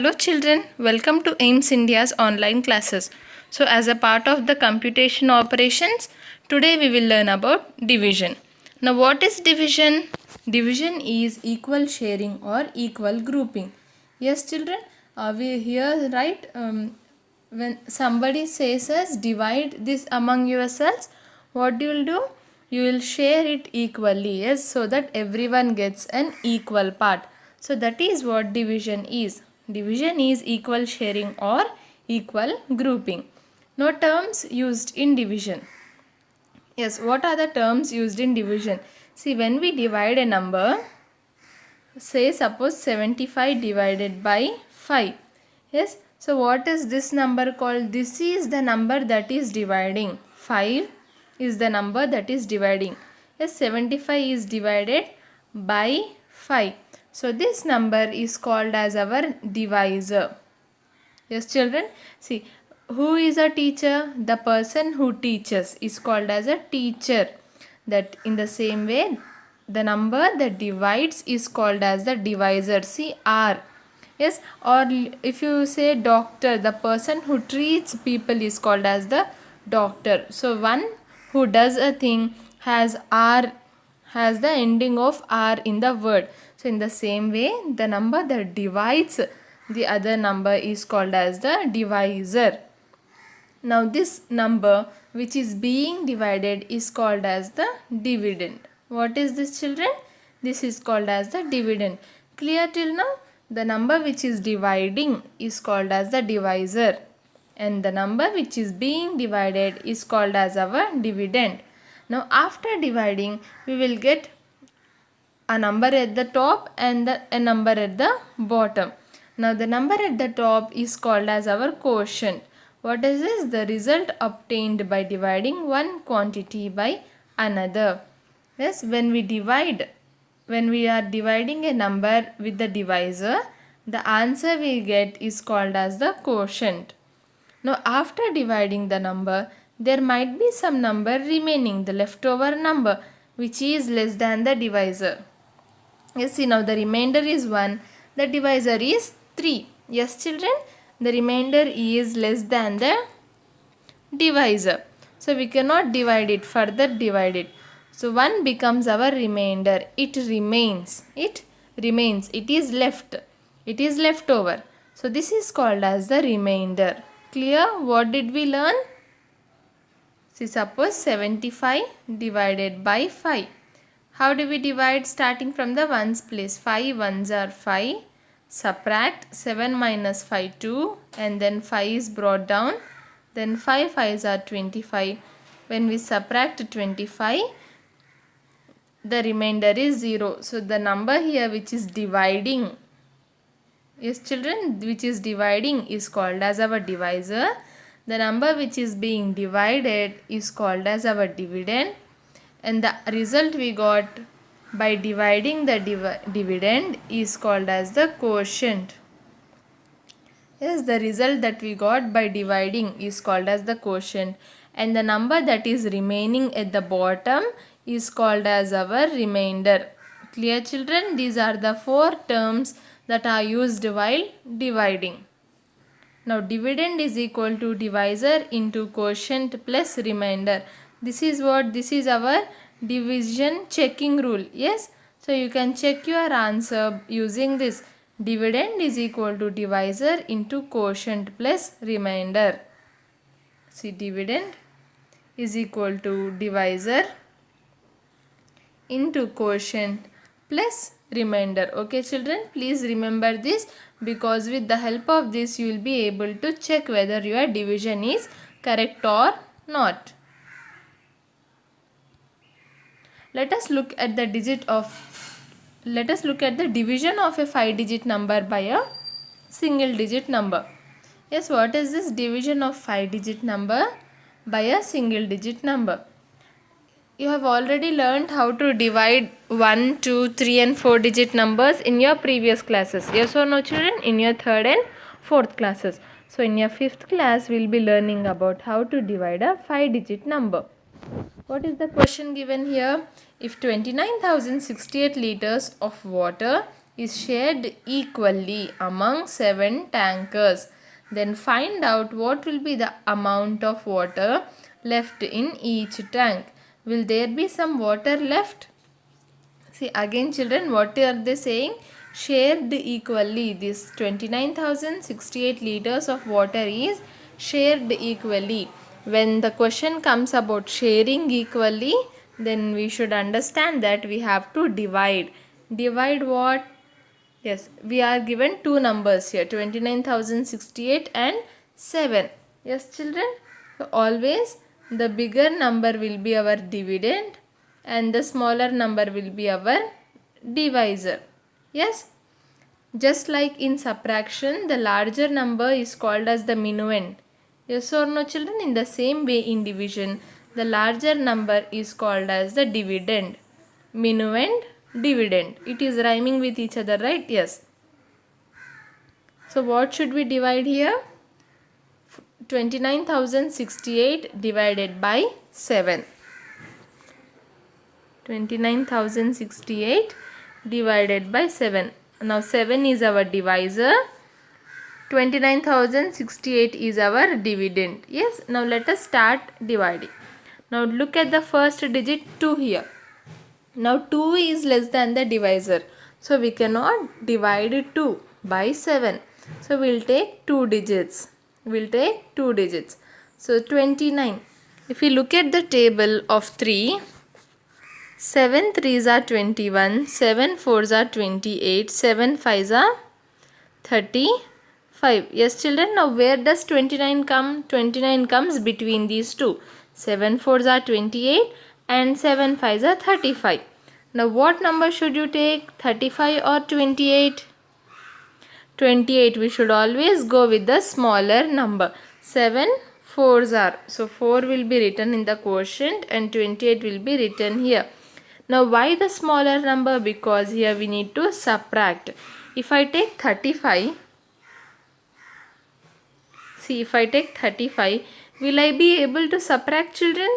Hello children, welcome to AIMS India's online classes. So as a part of the computation operations, today we will learn about division. Now what is division? Division is equal sharing or equal grouping. Yes children, we here right when somebody says us divide this among yourselves, what you will do? You will share it equally, yes, so that everyone gets an equal part. So that is what division is. Division is equal sharing or equal grouping. Now terms used in division. Yes, what are the terms used in division? See, when we divide a number, say suppose 75 divided by 5. Yes, so what is this number called? This is the number that is dividing. 5 is the number that is dividing. Yes, 75 is divided by 5. So this number is called as our divisor. Yes children, see, who is a teacher? The person who teaches is called as a teacher. That in the same way, the number that divides is called as the divisor. See, R. Yes, or if you say doctor, the person who treats people is called as the doctor. So one who does a thing has R, has the ending of R in the word. So in the same way, the number that divides the other number is called as the divisor. Now this number which is being divided is called as the dividend. What is this children? This is called as the dividend. Clear till now? The number which is dividing is called as the divisor, and the number which is being divided is called as our dividend. Now after dividing, we will get a number at the top and a number at the bottom. Now the number at the top is called as our quotient. What is this? The result obtained by dividing one quantity by another. Yes, when we are dividing a number with the divisor, the answer we get is called as the quotient. Now after dividing the number, there might be some number remaining, the leftover number, which is less than the divisor. Yes, see, now the remainder is 1, the divisor is 3. Yes children, the remainder is less than the divisor. So we cannot divide it, further divide it. So 1 becomes our remainder. It remains. It remains. It is left. It is left over. So this is called as the remainder. Clear? What did we learn? See, suppose 75 divided by 5. How do we divide? Starting from the ones place. 5 ones are 5. Subtract 7 minus 5 2, and then 5 is brought down. Then 5 5s are 25. When we subtract 25, the remainder is 0. So the number here which is dividing, yes children, which is dividing is called as our divisor. The number which is being divided is called as our dividend. And the result we got by dividing the dividend is called as the quotient. Yes, the result that we got by dividing is called as the quotient, and the number that is remaining at the bottom is called as our remainder. Clear children? These are the 4 terms that are used while dividing. Now dividend is equal to divisor into quotient plus remainder. This is what? This is our division checking rule. Yes, so you can check your answer using this. Dividend is equal to divisor into quotient plus remainder. See, dividend is equal to divisor into quotient plus remainder. Okay children, please remember this, because with the help of this you will be able to check whether your division is correct or not. Let us look at the division of a 5-digit number by a single digit number. Yes, what is this division of 5-digit number by a single digit number? You have already learned how to divide 1, 2, 3 and 4 digit numbers in your previous classes. Yes or no children? In your 3rd and 4th classes. So in your 5th class, we will be learning about how to divide a 5-digit number. What is the question given here? If 29,068 liters of water is shared equally among 7 tankers. Then find out what will be the amount of water left in each tank. Will there be some water left? See again children, what are they saying? Shared equally. This 29,068 liters of water is shared equally. When the question comes about sharing equally, then we should understand that we have to divide. Divide what? Yes, we are given two numbers here, 29,068 and 7. Yes children, so always the bigger number will be our dividend and the smaller number will be our divisor. Yes, just like in subtraction, the larger number is called as the minuend. Yes or no children? In the same way in division, the larger number is called as the dividend. Minuend, dividend. It is rhyming with each other, right? Yes. So what should we divide here? 29,068 divided by 7. 29,068 divided by 7. Now 7 is our divisor. 29,068 is our dividend. Yes, now let us start dividing. Now look at the first digit 2 here. Now 2 is less than the divisor. So we cannot divide 2 by 7. So we will take 2 digits. We will take 2 digits. So 29. If we look at the table of 3, 7 3s are 21, 7 4s are 28, 7 5s are 35. Yes children, now where does 29 come? 29 comes between these two. 7 4s are 28 and 7 5s are 35. Now what number should you take? 35 or 28? 28. We should always go with the smaller number. 7 4s are. So 4 will be written in the quotient and 28 will be written here. Now why the smaller number? Because here we need to subtract. If I take 35, see if I take 35, will I be able to subtract children?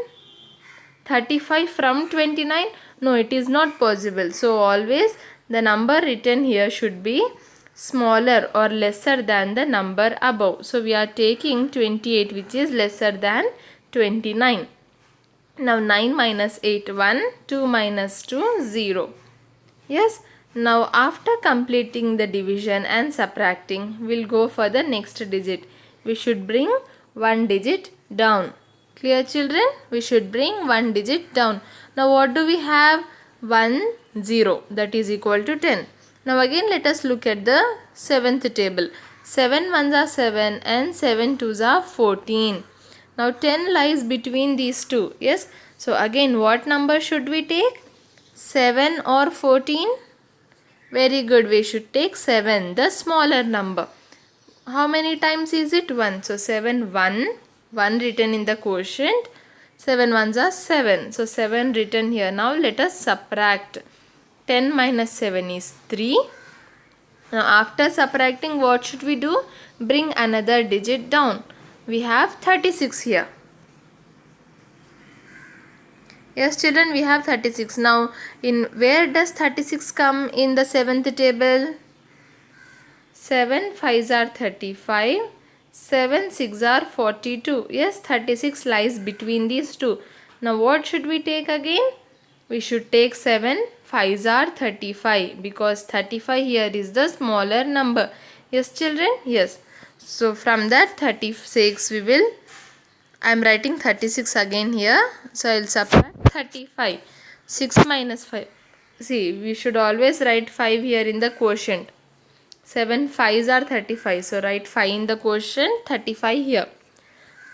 35 from 29? No, it is not possible. So always the number written here should be smaller or lesser than the number above. So we are taking 28 which is lesser than 29. Now 9 minus 8, 1, 2 minus 2, 0. Yes, now after completing the division and subtracting, we'll go for the next digit. We should bring one digit down. Clear children? We should bring one digit down. Now what do we have? 1, 0. That is equal to 10. Now again let us look at the 7th table. 7 1s are 7 and 7 2s are 14. Now 10 lies between these two. Yes. So again what number should we take? 7 or 14? Very good. We should take 7, the smaller number. How many times is it? 1. So 7 1. 1 written in the quotient. 7 1s are 7. So 7 written here. Now let us subtract. 10 minus 7 is 3. Now after subtracting what should we do? Bring another digit down. We have 36 here. Yes children, we have 36. Now in where does 36 come in the 7th table? 7 5s are 35. 7 6 are 42. Yes, 36 lies between these two. Now what should we take again? We should take 7 5s are 35 because 35 here is the smaller number. Yes children? Yes. So from that 36 we will, I am writing 36 again here. So I will subtract 35. 6 minus 5. See, we should always write 5 here in the quotient. 7 5s are 35. So write 5 in the quotient, 35 here.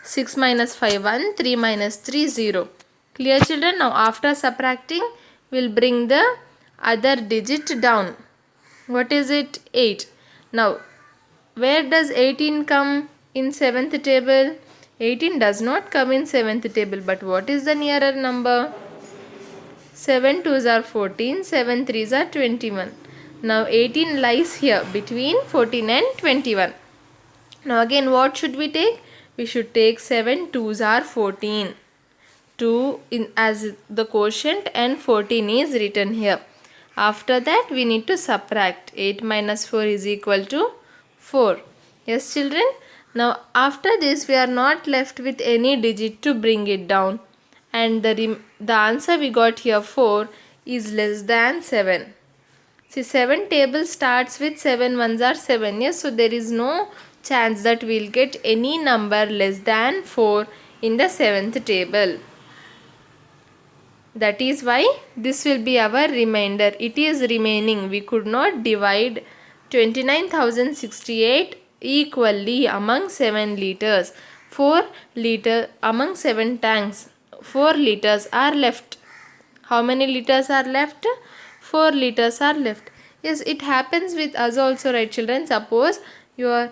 6 minus 5 1, 3 minus 3 0. Clear children? Now after subtracting, we will bring the other digit down. What is it? 8. Now where does 18 come in 7th table? 18 does not come in 7th table, but what is the nearer number? 7 2s are 14, 7 3s are 21. Now 18 lies here between 14 and 21. Now again what should we take? We should take 7 2s are 14. 2 in as the quotient and 14 is written here. After that we need to subtract. 8 minus 4 is equal to 4. Yes children. Now after this we are not left with any digit to bring it down, and the answer we got here 4 is less than 7. See, 7 table starts with 7 ones are 7. Yes, so there is no chance that we will get any number less than 4 in the 7th table. That is why this will be our remainder. It is remaining. We could not divide 29,068 equally among 7 liters. 4 liters among 7 tanks. 4 liters are left. How many liters are left? 4 liters are left. Yes, it happens with us also, right children? Suppose your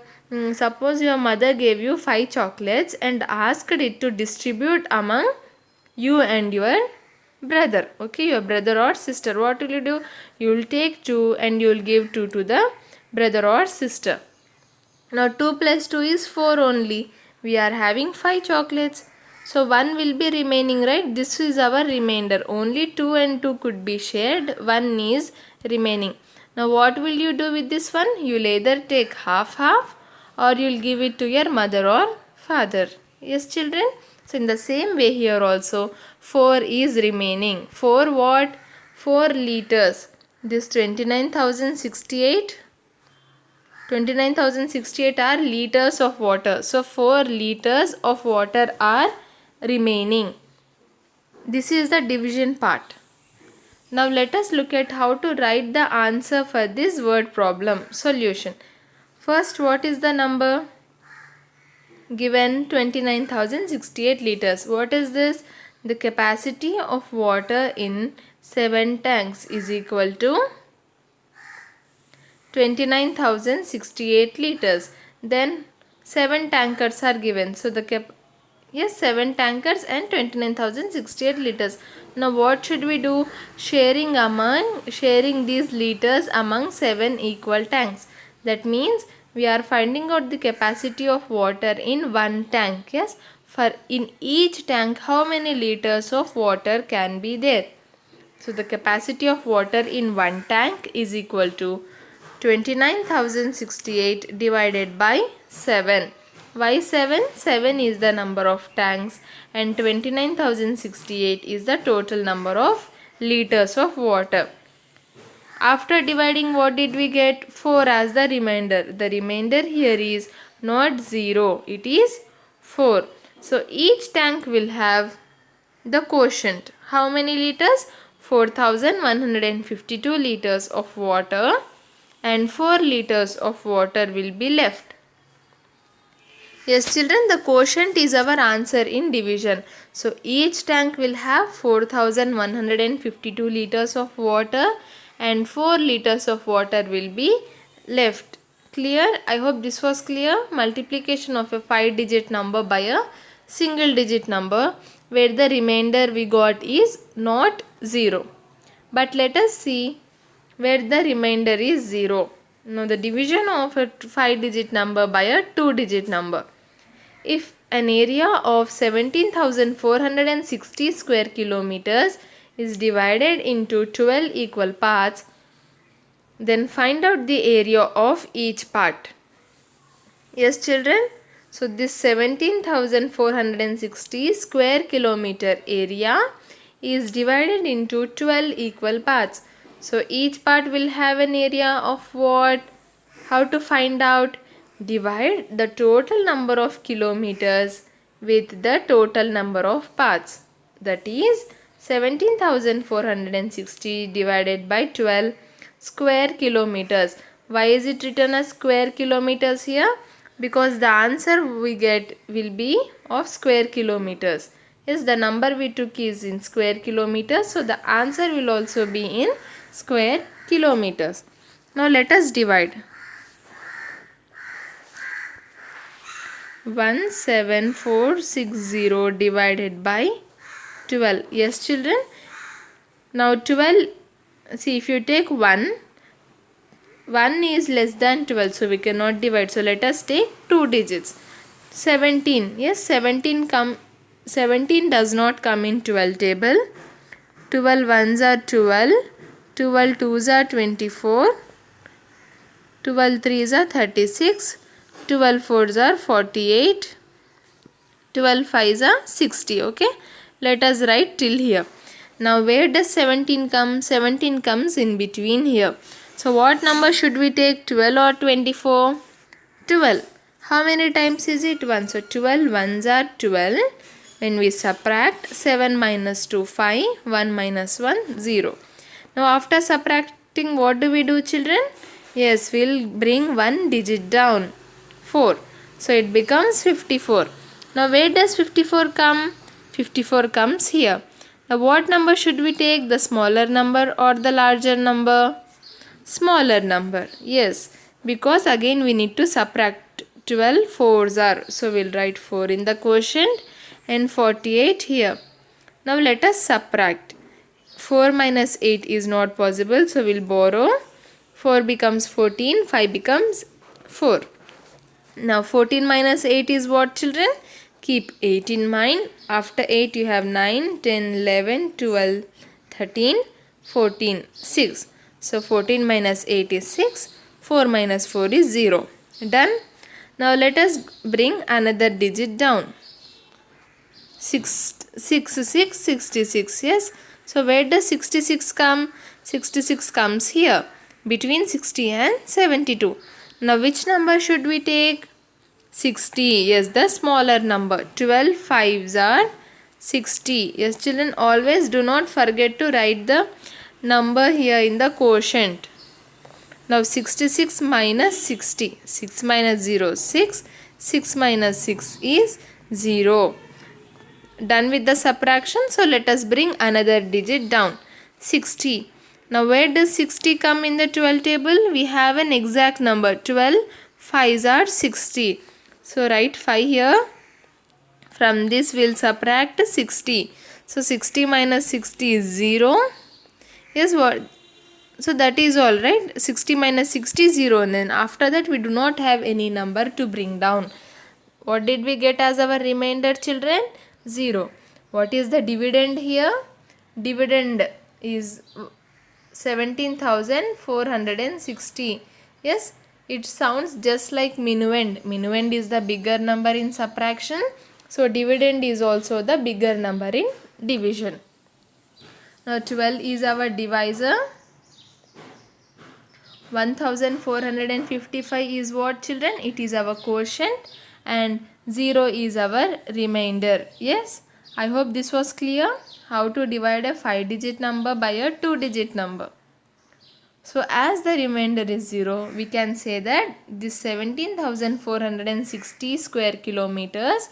mother gave you 5 chocolates and asked it to distribute among you and your brother. Okay, your brother or sister. What will you do? You will take 2 and you will give 2 to the brother or sister. Now 2 plus 2 is 4 only. We are having 5 chocolates. So 1 will be remaining, right? This is our remainder. Only 2 and 2 could be shared. 1 is remaining. Now what will you do with this one? You will either take half or you will give it to your mother or father. Yes children? So in the same way here also 4 is remaining. 4 what? 4 liters. This 29,068 are liters of water. So 4 liters of water are remaining. This is the division part. Now let us look at how to write the answer for this word problem. Solution. First, what is the number? Given 29,068 liters. What is this? The capacity of water in 7 tanks is equal to 29,068 liters. Then 7 tankers are given. So 7 tankers and 29,068 liters. Now what should we do? Sharing these liters among 7 equal tanks. That means we are finding out the capacity of water in one tank. Yes, for in each tank how many liters of water can be there? So the capacity of water in one tank is equal to 29,068 divided by 7. Why 7? 7 is the number of tanks and 29,068 is the total number of liters of water. After dividing, what did we get? 4 as the remainder. The remainder here is not 0, it is 4. So each tank will have the quotient. How many liters? 4,152 liters of water, and 4 liters of water will be left. Yes children, the quotient is our answer in division. So each tank will have 4,152 liters of water and 4 liters of water will be left. Clear? I hope this was clear. Multiplication of a 5-digit number by a single digit number where the remainder we got is not 0. But let us see where the remainder is 0. Now the division of a 5-digit number by a 2-digit number. If an area of 17,460 square kilometers is divided into 12 equal parts, then find out the area of each part. Yes children, so this 17,460 square kilometer area is divided into 12 equal parts. So each part will have an area of what? How to find out? Divide the total number of kilometers with the total number of parts. That is 17,460 divided by 12 square kilometers. Why is it written as square kilometers here? Because the answer we get will be of square kilometers. Yes, the number we took is in square kilometers. So the answer will also be in square kilometers. Now let us divide. 17460 divided by 12. Yes children. Now 12, see if you take 1 is less than 12, so we cannot divide. So let us take 2 digits. 17. Yes, 17 does not come in 12 table. 12 ones are 12. 12 2s are 24, 12 3s are 36, 12 4s are 48, 12 5s are 60. Okay, let us write till here. Now where does 17 come? 17 comes in between here. So what number should we take, 12 or 24? 12. How many times is it? 1. So 12 ones are 12. When we subtract, 7 minus 2 5, 1 minus 1 0. Now after subtracting, what do we do, children? Yes, we'll bring one digit down, 4. So it becomes 54. Now where does 54 come? 54 comes here. Now what number should we take? The smaller number or the larger number? Smaller number. Yes, because again we need to subtract. 12 4s are. So we'll write 4 in the quotient and 48 here. Now let us subtract. 4 minus 8 is not possible. So we'll borrow. 4 becomes 14. 5 becomes 4. Now 14 minus 8 is what, children? Keep 8 in mind. After 8 you have 9, 10, 11, 12, 13, 14, 6. So 14 minus 8 is 6. 4 minus 4 is 0. Done. Now let us bring another digit down. 66. Yes. So where does 66 come? 66 comes here between 60 and 72. Now which number should we take? 60. Yes, the smaller number. 12 5s are 60. Yes, children, always do not forget to write the number here in the quotient. Now 66 minus 60. 6 minus 0, 6. 6 minus 6 is 0. Done with the subtraction. So let us bring another digit down. 60. Now where does 60 come in the 12 table? We have an exact number. 12 5s are 60. So write 5 here. From this we'll subtract 60. So 60 minus 60 is 0. Yes, what? So that is all, right? 60 minus 60 is 0. And then after that we do not have any number to bring down. What did we get as our remainder, children? 0. What is the dividend here? Dividend is 17,460. Yes, it sounds just like minuend. Minuend is the bigger number in subtraction. So dividend is also the bigger number in division. Now 12 is our divisor. 1455 is what, children? It is our quotient, and 0 is our remainder. Yes, I hope this was clear. How to divide a 5-digit number by a 2-digit number. So as the remainder is 0, we can say that this 17,460 square kilometers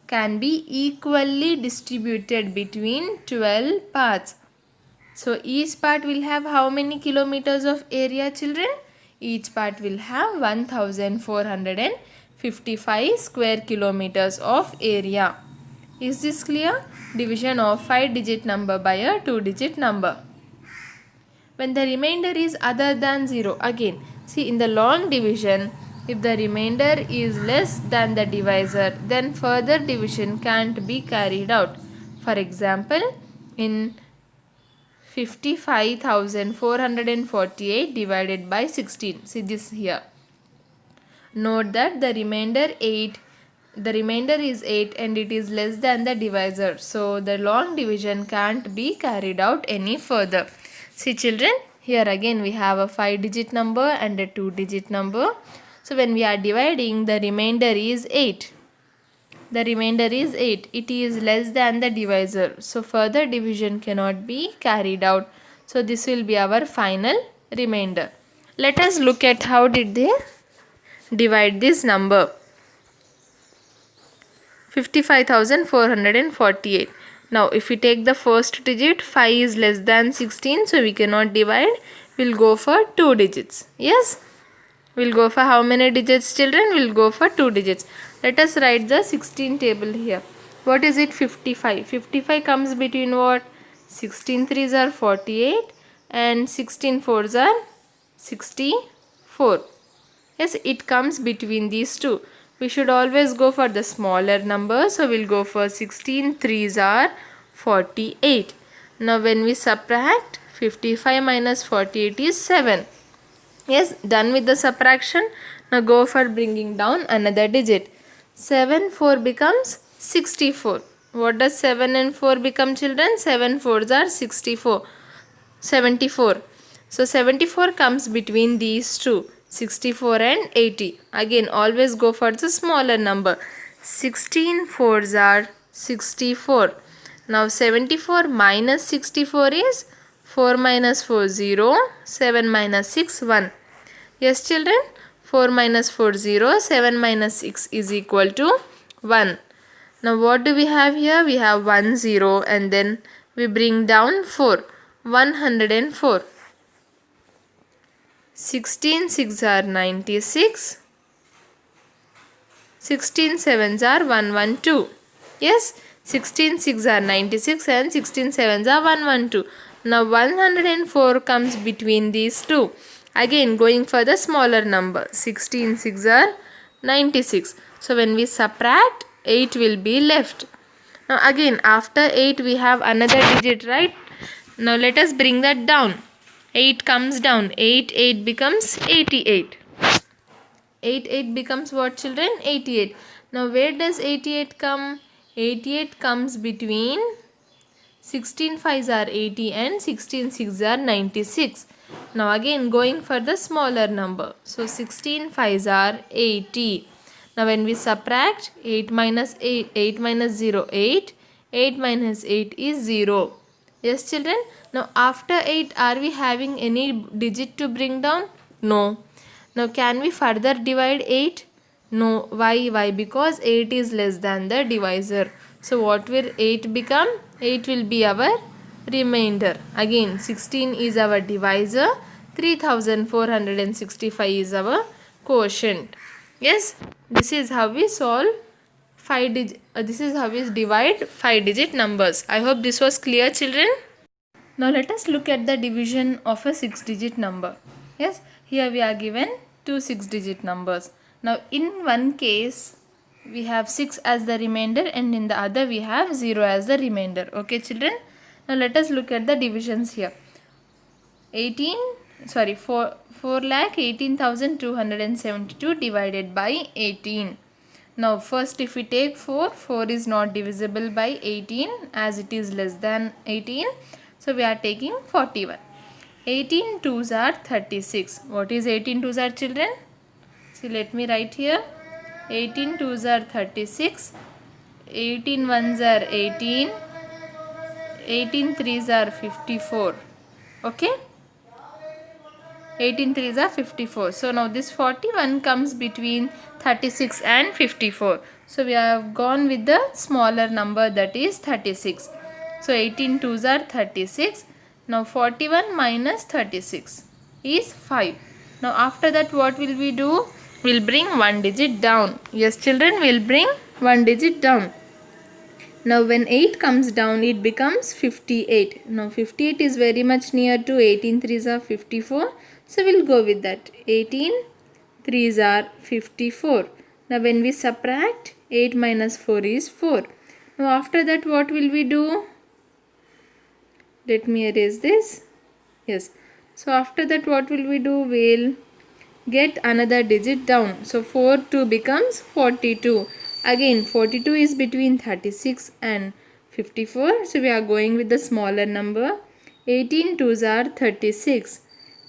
can be equally distributed between 12 parts. So each part will have how many kilometers of area, children? Each part will have 1455 square kilometers of area. Is this clear? Division of 5-digit number by a 2-digit number. When the remainder is other than 0, again, see, in the long division, if the remainder is less than the divisor, then further division can't be carried out. For example, in 55,448 divided by 16. See this here. Note that the remainder is 8 and it is less than the divisor. So the long division can't be carried out any further. See, children, here again we have a 5-digit number and a 2-digit number. So when we are dividing, the remainder is 8. The remainder is 8. It is less than the divisor. So further division cannot be carried out. So this will be our final remainder. Let us look at how did they divide this number. 55,448. Now if we take the first digit, 5 is less than 16. So we cannot divide. We'll go for 2 digits. Yes. We'll go for how many digits, children? We'll go for 2 digits. Let us write the 16 table here. What is it? 55. 55 comes between what? 16 3s are 48 and 16 4s are 64. Yes, it comes between these two. We should always go for the smaller number. So we'll go for 16 3s are 48. Now when we subtract, 55 minus 48 is 7. Yes, done with the subtraction. Now go for bringing down another digit. 7 4 becomes 64. What does 7 and 4 become, children? 7 4s are 64. 74. So 74 comes between these two, 64 and 80. Again, always go for the smaller number. 16 4s are 64. Now 74 minus 64 is 4 minus 4 0, 7 minus 6 1. Yes children, 4 minus 4 0, 7 minus 6 is equal to 1. Now what do we have here? We have 1 0 and then we bring down 4. 104. 16 6 are 96. 16 7s are 112. Yes, 16 6 are 96 and 16 7s are 112. Now 104 comes between these two. Again going for the smaller number. 16 6 are 96. So when we subtract, 8 will be left. Now again after 8 we have another digit, right? Now let us bring that down. 8 comes down. 8 becomes 88. 8 becomes what, children? 88. Now where does 88 come? 88 comes between 16 5s are 80 and 16 6s are 96. Now again going for the smaller number. So 16 5s are 80. Now when we subtract, 8 minus 8, 8 minus 0, 8. 8 minus 8 is 0. Yes children. Now after 8 are we having any digit to bring down? No. Now can we further divide 8? No. Why? Why? Because 8 is less than the divisor. So what will 8 become? 8 will be our remainder. Again 16 is our divisor. 3465 is our quotient. Yes, this is how we solve this is how we divide 5-digit numbers. I hope this was clear, children. Now let us look at the division of a 6-digit number. Yes, here we are given two 6-digit numbers. Now in one case we have 6 as the remainder and in the other we have 0 as the remainder. Okay children. Now let us look at the divisions here. 4,18,272 divided by 18. Now first if we take 4, 4 is not divisible by 18 as it is less than 18. So we are taking 41. 18 2s are 36. What is 18 2s are, children? See, let me write here. 18 2s are 36. 18 1s are 18. 18 3s are 54. Okay. 18 3s are 54. So now this 41 comes between 36 and 54. So we have gone with the smaller number, that is 36. So 18 2s are 36. Now 41 minus 36 is 5. Now after that what will we do? We'll bring one digit down. Yes children, we'll bring one digit down. Now when 8 comes down, it becomes 58. Now 58 is very much near to 18 3s are 54. So we'll go with that. 18 3s are 54. Now when we subtract, 8 minus 4 is 4. Now after that what will we do? Let me erase this. Yes. So after that what will we do? We'll get another digit down. So 4 2 becomes 42. Again 42 is between 36 and 54. So we are going with the smaller number. 18 2s are 36.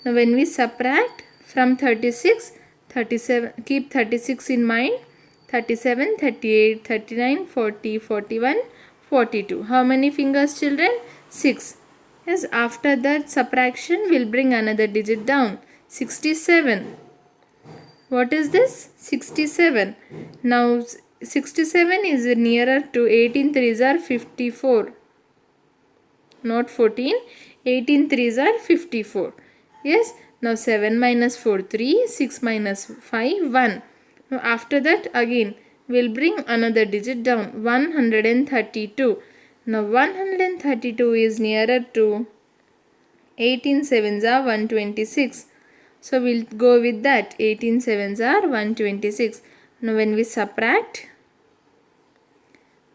Now when we subtract from 36, 37, keep 36 in mind. 37, 38, 39, 40, 41, 42. How many fingers, children? 6. Yes, after that subtraction we'll bring another digit down. 67. What is this? 67. Now 67 is nearer to 18 3s are 54. Not 14. 18 3s are 54. Yes. Now 7 minus 4 3. 6 minus 5 1. Now after that again we'll bring another digit down. 132. Now 132 is nearer to 18 7s are 126. So we'll go with that. 18 7s are 126. Now when we subtract,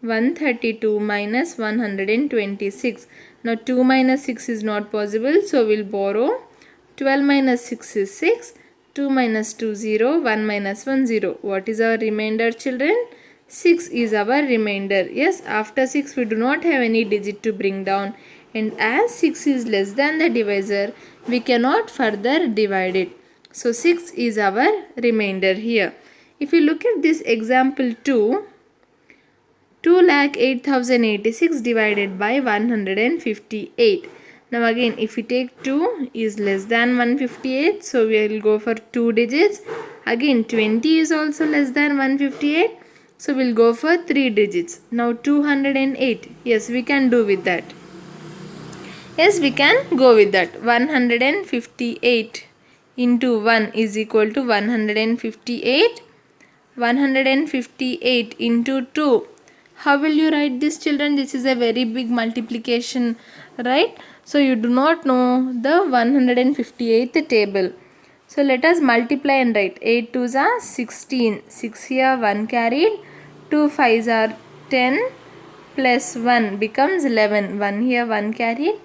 132 minus 126. Now 2 minus 6 is not possible, so we'll borrow. 12 minus 6 is 6. 2 minus 2 0. 1 minus 1 0. What is our remainder, children? 6 is our remainder. Yes, after 6 we do not have any digit to bring down, and as 6 is less than the divisor, we cannot further divide it. So 6 is our remainder here. If you look at this example 2, 2,08,086 divided by 158. Now again, if we take 2 is less than 158, so we will go for 2 digits. Again 20 is also less than 158, so we'll go for 3 digits. Now 208, yes, we can do with that. Yes, we can go with that. 158 into 1 is equal to 158. 158 into 2. How will you write this, children? This is a very big multiplication, right? So you do not know the 158th table. So let us multiply and write. 8 2s are 16. 6 here 1 carried. 2 5s are 10 plus 1 becomes 11. 1 here 1 carried.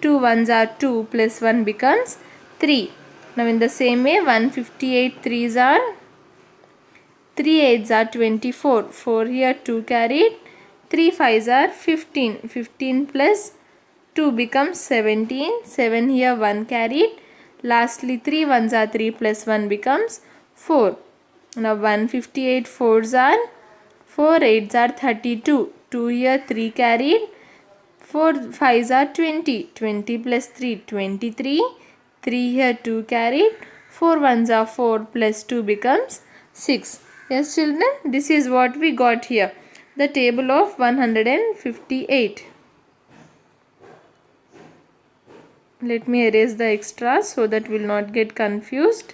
2 1s are 2 plus 1 becomes 3. Now in the same way 158 3s are 3 8s are 24. 4 here 2 carried. 3 5s are 15. 15 plus 2 becomes 17. 7 here 1 carried. Lastly 3 1s are 3 plus 1 becomes 4. Now 158 4s are 4 8s are 32. 2 here 3 carried. 4 5s are 20. 20 plus 3 23. 3 here 2 carried. 4 1s are 4 plus 2 becomes 6. Yes, children, this is what we got here. The table of 158. Let me erase the extras so that we will not get confused.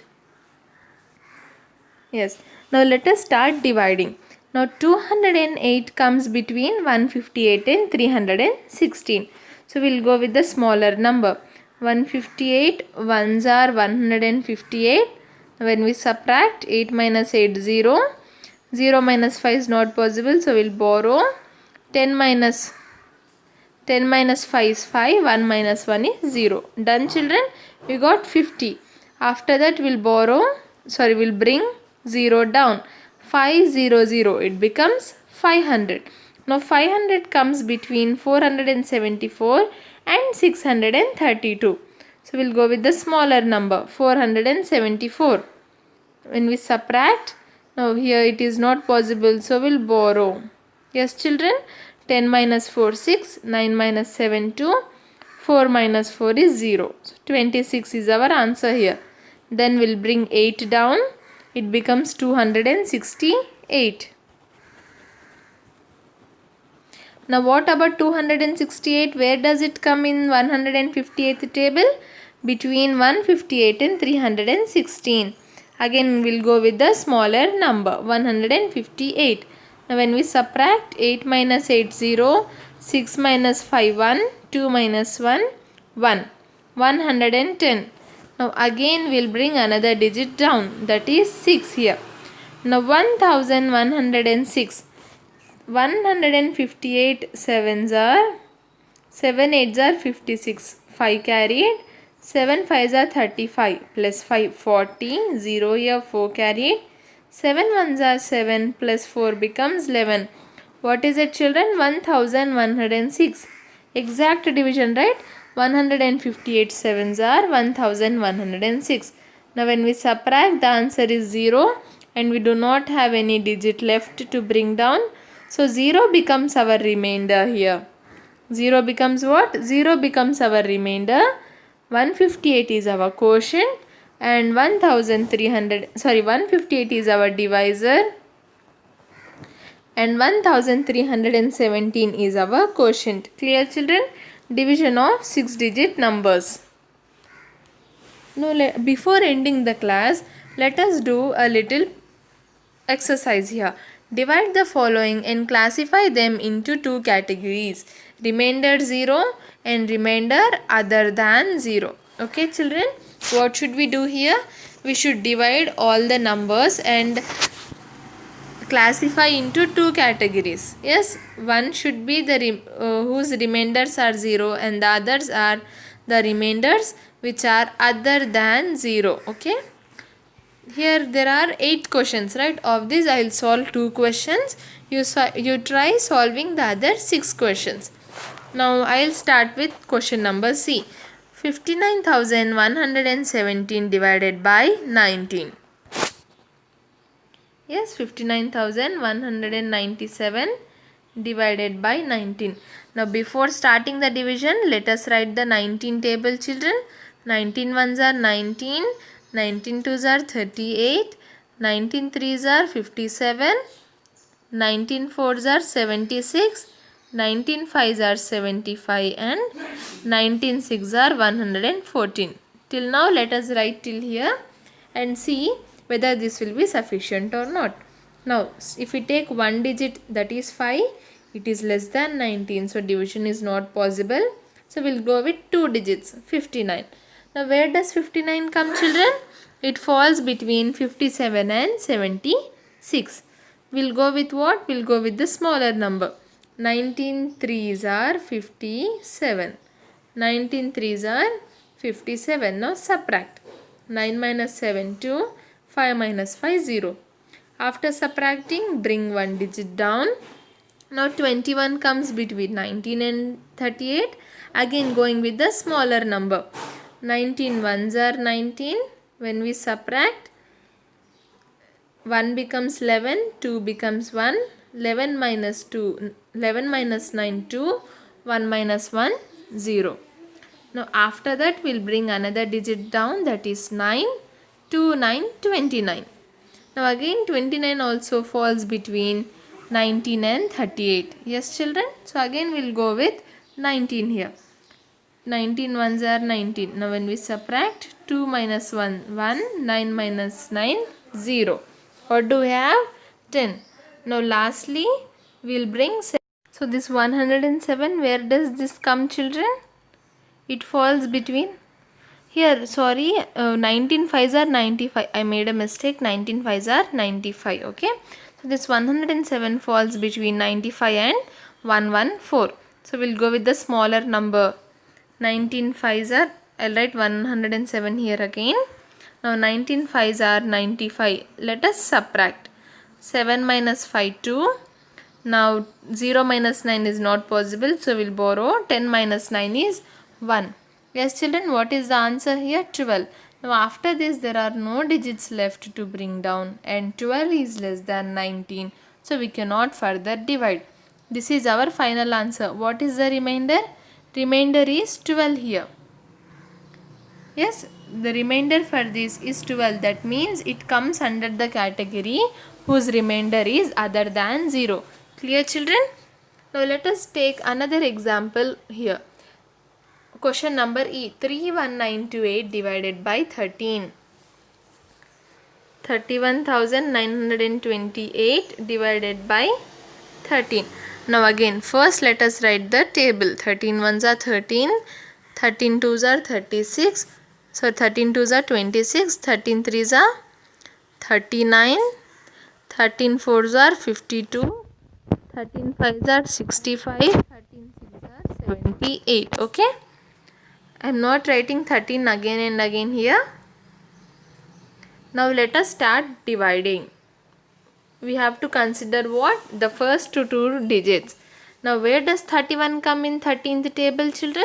Yes. Now let us start dividing. Now 208 comes between 158 and 316. So we will go with the smaller number. 158 ones are 158. When we subtract 8 minus 8 0. 0 minus 5 is not possible, so we will borrow. 10 minus 5 is 5. 1 minus 1 is 0. Done, children? We got 50. After that we will bring 0 down. 500, it becomes 500. Now 500 comes between 474 and 632. So we will go with the smaller number, 474. When we subtract, now here it is not possible, so we will borrow. Yes, children, 10 minus 4 6, 9 minus 7 2, 4 minus 4 is 0. So 26 is our answer here. Then we will bring 8 down, it becomes 268. Now what about 268? Where does it come in 158th table? Between 158 and 316. Again we will go with the smaller number, 158. Now when we subtract, 8 minus 8 0, 6 minus 5 1, 2 minus 1 1, 110. Now again we will bring another digit down, that is 6 here. Now 1106. 158 7s are 7 8s are 56. 5 carried. 7 5s are 35 plus 5 40. 0 here 4 carried. 7 1s are 7 plus 4 becomes 11. What is it, children? 1106. Exact division, right? 158 7s are 1106. Now when we subtract, the answer is 0 and we do not have any digit left to bring down. So 0 becomes our remainder here. 0 becomes what? 0 becomes our remainder. 158 is our quotient and 158 is our divisor and 1317 is our quotient. Clear, children? Division of 6-digit numbers. Now before ending the class, let us do a little exercise here. Divide the following and classify them into 2 categories. Remainder 0 and remainder other than 0. Okay, children? What should we do here? We should divide all the numbers and classify into two categories. Yes, one should be the whose remainders are 0, and the others are the remainders which are other than 0. Okay. Here there are 8 questions, right? Of these I will solve 2 questions. You try solving the other 6 questions. Now I will start with question number C. 59,117 divided by 19. Yes, 59,197 divided by 19. Now before starting the division, let us write the 19 table, children. 19 ones are 19, 19 twos are 38, 19 threes are 57, 19 fours are 76, 19 fives are 75, and 19 sixes are 114. Till now let us write till here and see whether this will be sufficient or not. Now if we take one digit, that is 5, it is less than 19, so division is not possible. So we will go with 2 digits, 59. Now where does 59 come, children? It falls between 57 and 76. We'll go with what? We'll go with the smaller number. 19 threes are 57. 19 threes are 57. Now subtract. 9 minus 7, 2. 5 minus 5, 0. After subtracting, bring one digit down. Now 21 comes between 19 and 38. Again going with the smaller number. 19 ones are 19. When we subtract, 1 becomes 11, 2 becomes 1, 11 minus 2, 11 minus 9, 2, 1 minus 1, 0. Now after that we'll bring another digit down, that is 9, 2, 9, 29. Now again 29 also falls between 19 and 38. Yes, children? So again we'll go with 19 here. 19 ones are 19. Now when we subtract, 2 minus 1, 1, 9 minus 9, 0. What do we have? 10. Now lastly, we will bring 7. So this 107, where does this come, children? It falls between, here, sorry, 19 fives are 95. I made a mistake. 19 fives are 95. Okay. So this 107 falls between 95 and 114. So we'll go with the smaller number. 19 fives are, I'll write 107 here again. Now 19 fives are 95. Let us subtract. 7 minus 5, 2. Now 0 minus 9 is not possible, so we'll borrow. 10 minus 9 is 1. Yes, children, what is the answer here? 12. Now after this there are no digits left to bring down, and 12 is less than 19. So we cannot further divide. This is our final answer. What is the remainder? Remainder is 12 here. Yes, the remainder for this is 12. That means it comes under the category whose remainder is other than 0. Clear, children? Now let us take another example here. Question number E. 31928 divided by 13. 31,928 divided by 13. Now again, first let us write the table. 13 ones are 13, 13 twos are 36, so 13 twos are 26, 13 threes are 39, 13 fours are 52, 13 fives are 65, 13 sixes are 78. Okay. I am not writing 13 again and again here. Now let us start dividing. We have to consider what? The first two digits. Now where does 31 come in 13th table, children?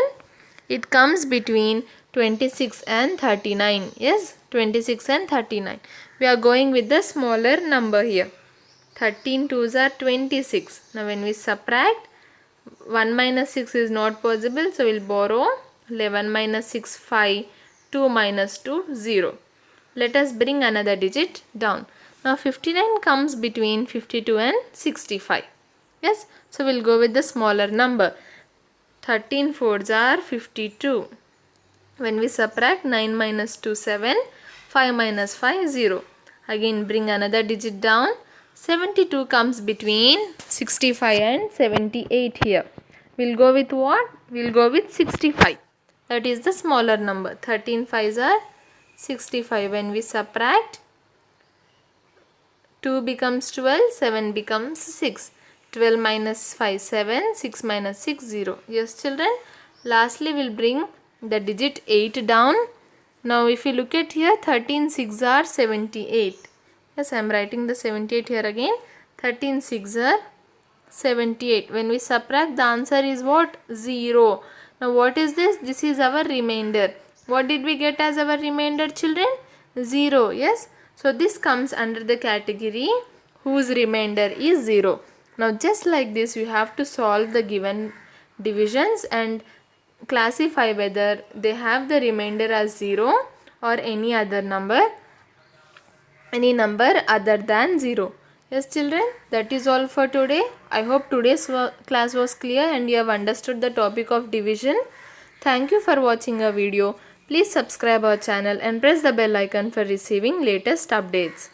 It comes between 26 and 39. Yes, 26 and 39. We are going with the smaller number here. 13 twos are 26. Now when we subtract, 1 minus 6 is not possible, so we will borrow. 11 minus 6, 5. 2 minus 2, 0. Let us bring another digit down. Now 59 comes between 52 and 65. Yes, so we'll go with the smaller number. 13 fours are 52. When we subtract, 9 minus 2, 7. 5 minus 5, 0. Again bring another digit down. 72 comes between 65 and 78 here. We'll go with what? We'll go with 65. That is the smaller number. 13 fives are 65. When we subtract, 2 becomes 12, 7 becomes 6. 12 minus 5, 7, 6 minus 6, 0. Yes children. Lastly we'll bring the digit 8 down. Now if you look at here, 13 6 are 78. Yes, I am writing the 78 here again. 13 6 are 78. When we subtract, the answer is what? 0. Now what is this? This is our remainder. What did we get as our remainder children? 0. Yes. So this comes under the category whose remainder is 0. Now just like this you have to solve the given divisions and classify whether they have the remainder as 0 or any number other than 0. Yes children, that is all for today. I hope today's class was clear and you have understood the topic of division. Thank you for watching our video. Please subscribe our channel and press the bell icon for receiving latest updates.